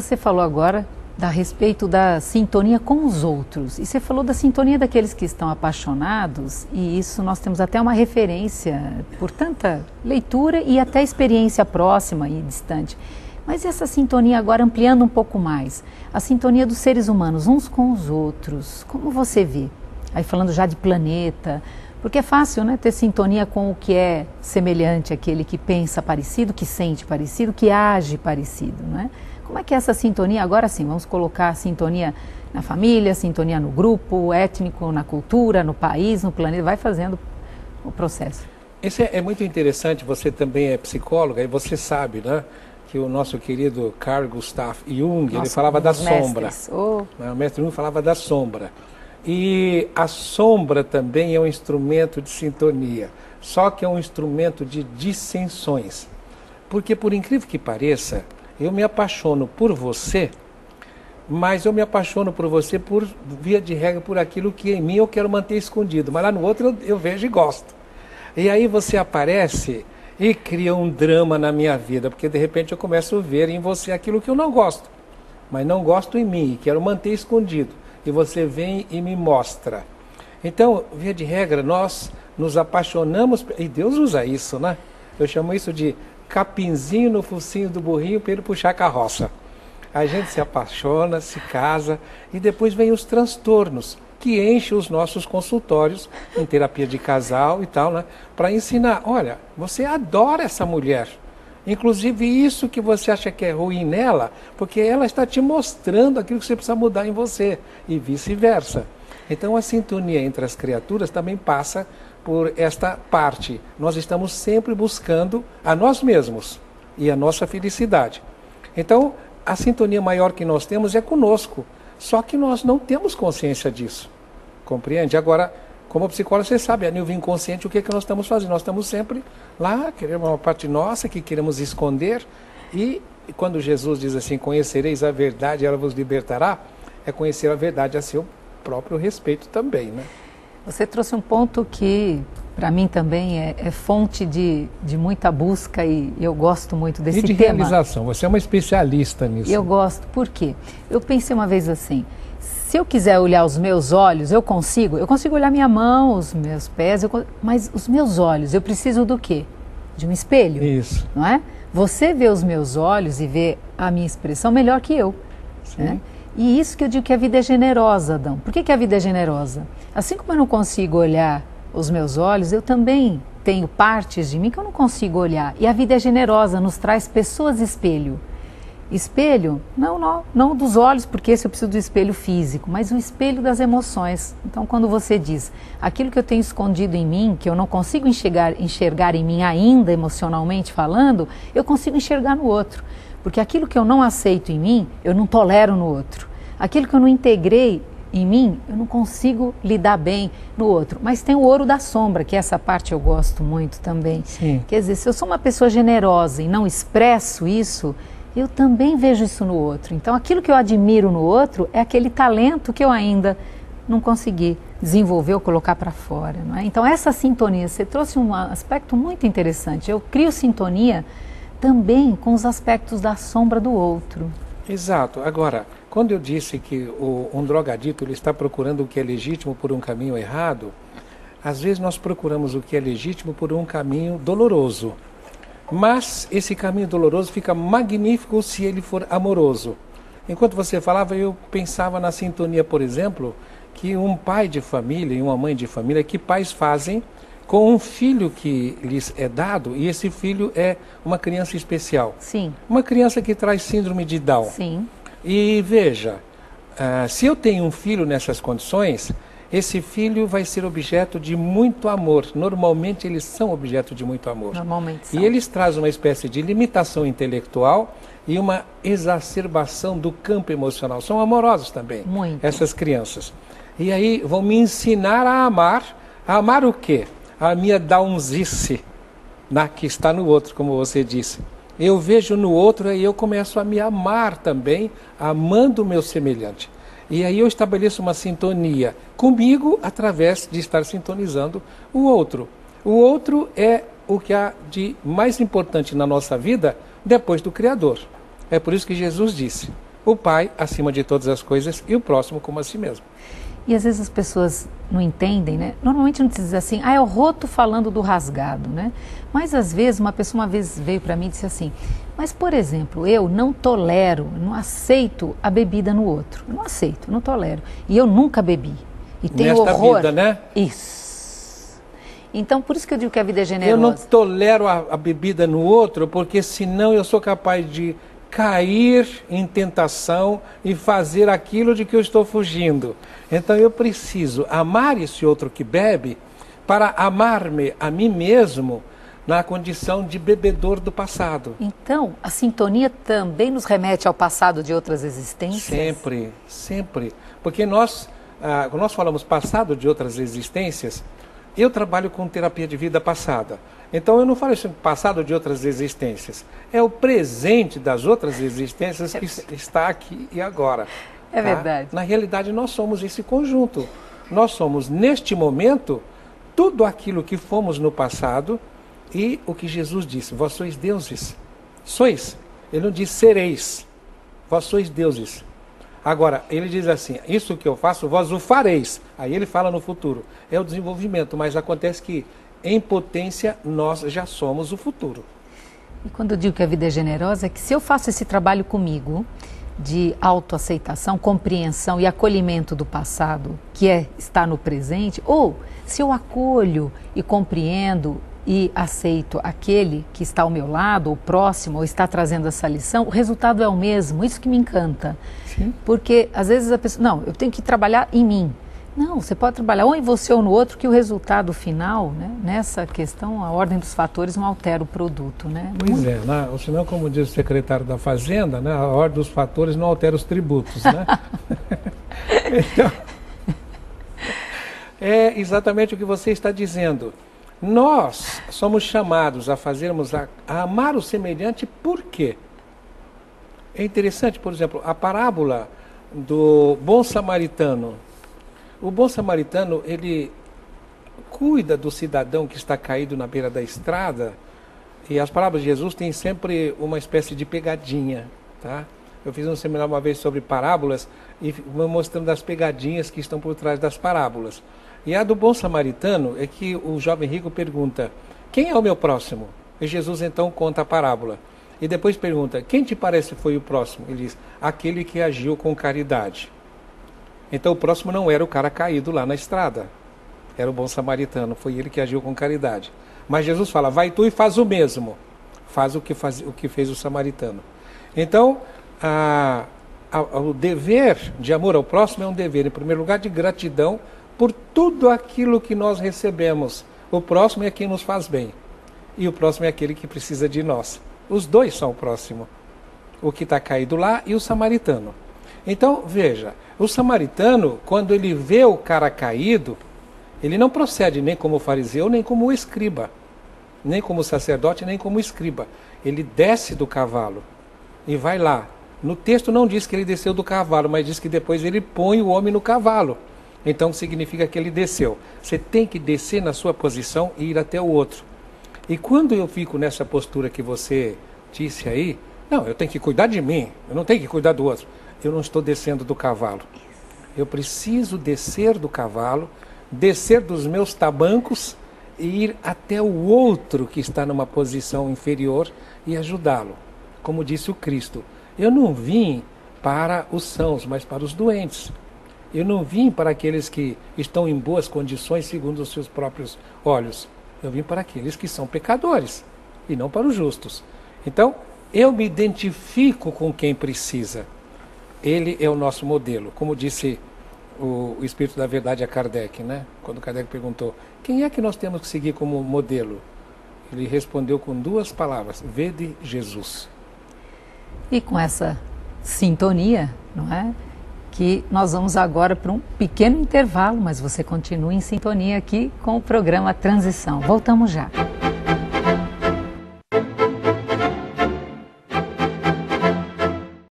Você falou agora a respeito da sintonia com os outros. E você falou da sintonia daqueles que estão apaixonados, e isso nós temos até uma referência por tanta leitura e até experiência próxima e distante. Mas essa sintonia agora ampliando um pouco mais, a sintonia dos seres humanos uns com os outros, como você vê? Aí falando já de planeta, porque é fácil, né, ter sintonia com o que é semelhante, aquele que pensa parecido, que sente parecido, que age parecido, não é? Como é que é essa sintonia? Agora sim, vamos colocar a sintonia na família, sintonia no grupo étnico, na cultura, no país, no planeta, vai fazendo o processo. Isso é muito interessante, você também é psicóloga e você sabe, né, que o nosso querido Carl Gustav Jung, ele falava da sombra. O mestre Jung falava da sombra. E a sombra também é um instrumento de sintonia, só que é um instrumento de dissensões. Porque, por incrível que pareça, eu me apaixono por você, mas eu me apaixono por você por via de regra por aquilo que em mim eu quero manter escondido, mas lá no outro eu vejo e gosto. E aí você aparece e cria um drama na minha vida, porque de repente eu começo a ver em você aquilo que eu não gosto, mas não gosto em mim e quero manter escondido. E você vem e me mostra. Então, via de regra, nós nos apaixonamos, e Deus usa isso, né? Eu chamo isso de capinzinho no focinho do burrinho para ele puxar a carroça. A gente se apaixona, se casa e depois vem os transtornos que enchem os nossos consultórios em terapia de casal e tal, né? Para ensinar, olha, você adora essa mulher. Inclusive isso que você acha que é ruim nela, porque ela está te mostrando aquilo que você precisa mudar em você e vice-versa. Então a sintonia entre as criaturas também passa por esta parte. Nós estamos sempre buscando a nós mesmos e a nossa felicidade. Então, a sintonia maior que nós temos é conosco, só que nós não temos consciência disso. Compreende? Agora, como psicólogo, você sabe, a nível inconsciente, o que é que nós estamos fazendo? Nós estamos sempre lá, queremos uma parte nossa que queremos esconder, e quando Jesus diz assim, conhecereis a verdade, ela vos libertará, é conhecer a verdade a seu próprio respeito também, né? Você trouxe um ponto que, para mim também, é fonte de muita busca e eu gosto muito desse tema. E de realização, você é uma especialista nisso. Eu gosto, por quê? Eu pensei uma vez assim, se eu quiser olhar os meus olhos, eu consigo olhar minha mão, os meus pés, mas os meus olhos, eu preciso do quê? De um espelho. Isso. Não é? Você vê os meus olhos e vê a minha expressão melhor que eu. Sim. Né? E isso que eu digo que a vida é generosa, Adão. Por que a vida é generosa? Assim como eu não consigo olhar os meus olhos, eu também tenho partes de mim que eu não consigo olhar. E a vida é generosa, nos traz pessoas espelho. Espelho, não dos olhos, porque esse eu preciso do espelho físico, mas o espelho das emoções. Então, quando você diz aquilo que eu tenho escondido em mim, que eu não consigo enxergar em mim ainda, emocionalmente falando, eu consigo enxergar no outro. Porque aquilo que eu não aceito em mim, eu não tolero no outro. Aquilo que eu não integrei em mim, eu não consigo lidar bem no outro. Mas tem o ouro da sombra, que essa parte eu gosto muito também. Sim. Quer dizer, se eu sou uma pessoa generosa e não expresso isso, eu também vejo isso no outro. Então, aquilo que eu admiro no outro é aquele talento que eu ainda não consegui desenvolver ou colocar para fora. Não é? Então, essa sintonia, você trouxe um aspecto muito interessante. Eu crio sintonia também com os aspectos da sombra do outro. Exato. Agora, quando eu disse que um drogadito ele está procurando o que é legítimo por um caminho errado, às vezes nós procuramos o que é legítimo por um caminho doloroso. Mas esse caminho doloroso fica magnífico se ele for amoroso. Enquanto você falava, eu pensava na sintonia, por exemplo, que um pai de família e uma mãe de família, que pais fazem com um filho que lhes é dado, e esse filho é uma criança especial. Sim. Uma criança que traz síndrome de Down. Sim. E veja, se eu tenho um filho nessas condições, esse filho vai ser objeto de muito amor. Normalmente eles são objeto de muito amor. Normalmente são. E eles trazem uma espécie de limitação intelectual e uma exacerbação do campo emocional. São amorosos também, muito. Essas crianças. E aí vão me ensinar a amar. A amar o quê? A minha downzice, que está no outro, como você disse. Eu vejo no outro e eu começo a me amar também, amando o meu semelhante. E aí eu estabeleço uma sintonia comigo através de estar sintonizando o outro. O outro é o que há de mais importante na nossa vida depois do Criador. É por isso que Jesus disse, o Pai acima de todas as coisas e o próximo como a si mesmo. E às vezes as pessoas não entendem, né? Normalmente não diz assim, é o roto falando do rasgado, né? Mas às vezes, uma pessoa uma vez veio para mim e disse assim, mas por exemplo, eu não tolero, não aceito a bebida no outro. Eu não aceito, não tolero. E eu nunca bebi. E tenho horror. Vida, né? Isso. Então, por isso que eu digo que a vida é generosa. Eu não tolero a bebida no outro, porque senão eu sou capaz de cair em tentação e fazer aquilo de que eu estou fugindo. Então eu preciso amar esse outro que bebe para amar-me a mim mesmo na condição de bebedor do passado. Então, a sintonia também nos remete ao passado de outras existências? Sempre, sempre. Porque quando nós falamos passado de outras existências, eu trabalho com terapia de vida passada. Então eu não falo isso passado de outras existências. É o presente das outras existências que está aqui e agora. É verdade. Na realidade nós somos esse conjunto. Nós somos neste momento tudo aquilo que fomos no passado e o que Jesus disse, vós sois deuses. Sois. Ele não diz sereis. Vós sois deuses. Agora, ele diz assim, isso que eu faço, vós o fareis. Aí ele fala no futuro. É o desenvolvimento, mas acontece que em potência, nós já somos o futuro. E quando eu digo que a vida é generosa, é que se eu faço esse trabalho comigo, de autoaceitação, compreensão e acolhimento do passado, que está no presente, ou se eu acolho e compreendo e aceito aquele que está ao meu lado, ou próximo, ou está trazendo essa lição, o resultado é o mesmo, isso que me encanta. Sim. Porque às vezes a pessoa, não, eu tenho que trabalhar em mim. Não, você pode trabalhar ou em você ou no outro, que o resultado final, né, nessa questão, a ordem dos fatores não altera o produto. Né? Pois é, né? Ou senão, como diz o secretário da Fazenda, né, a ordem dos fatores não altera os tributos. Né? Então, é exatamente o que você está dizendo. Nós somos chamados a fazermos, a amar o semelhante por quê? É interessante, por exemplo, a parábola do bom samaritano. O bom samaritano, ele cuida do cidadão que está caído na beira da estrada, e as parábolas de Jesus têm sempre uma espécie de pegadinha, tá? Eu fiz um seminário uma vez sobre parábolas e mostrando as pegadinhas que estão por trás das parábolas. E a do bom samaritano é que o jovem rico pergunta, quem é o meu próximo? E Jesus então conta a parábola. E depois pergunta, quem te parece foi o próximo? Ele diz, aquele que agiu com caridade. Então o próximo não era o cara caído lá na estrada, era o bom samaritano, foi ele que agiu com caridade. Mas Jesus fala, vai tu e faz o mesmo, faz o que fez o samaritano. Então, o dever de amor ao próximo é um dever, em primeiro lugar, de gratidão por tudo aquilo que nós recebemos. O próximo é quem nos faz bem, e o próximo é aquele que precisa de nós. Os dois são o próximo, o que está caído lá e o samaritano. Então, veja, o samaritano, quando ele vê o cara caído, ele não procede nem como fariseu, nem como escriba, nem como sacerdote, nem como escriba. Ele desce do cavalo e vai lá. No texto não diz que ele desceu do cavalo, mas diz que depois ele põe o homem no cavalo. Então significa que ele desceu. Você tem que descer na sua posição e ir até o outro. E quando eu fico nessa postura que você disse aí, não, eu tenho que cuidar de mim, eu não tenho que cuidar do outro. Eu não estou descendo do cavalo. Eu preciso descer do cavalo, descer dos meus tabancos e ir até o outro que está numa posição inferior e ajudá-lo. Como disse o Cristo, eu não vim para os sãos, mas para os doentes. Eu não vim para aqueles que estão em boas condições segundo os seus próprios olhos. Eu vim para aqueles que são pecadores e não para os justos. Então, eu me identifico com quem precisa. Ele é o nosso modelo. Como disse o Espírito da Verdade a Kardec, né? Quando Kardec perguntou, quem é que nós temos que seguir como modelo? Ele respondeu com duas palavras, vede Jesus. E com essa sintonia, não é? Que nós vamos agora para um pequeno intervalo, mas você continua em sintonia aqui com o programa Transição. Voltamos já.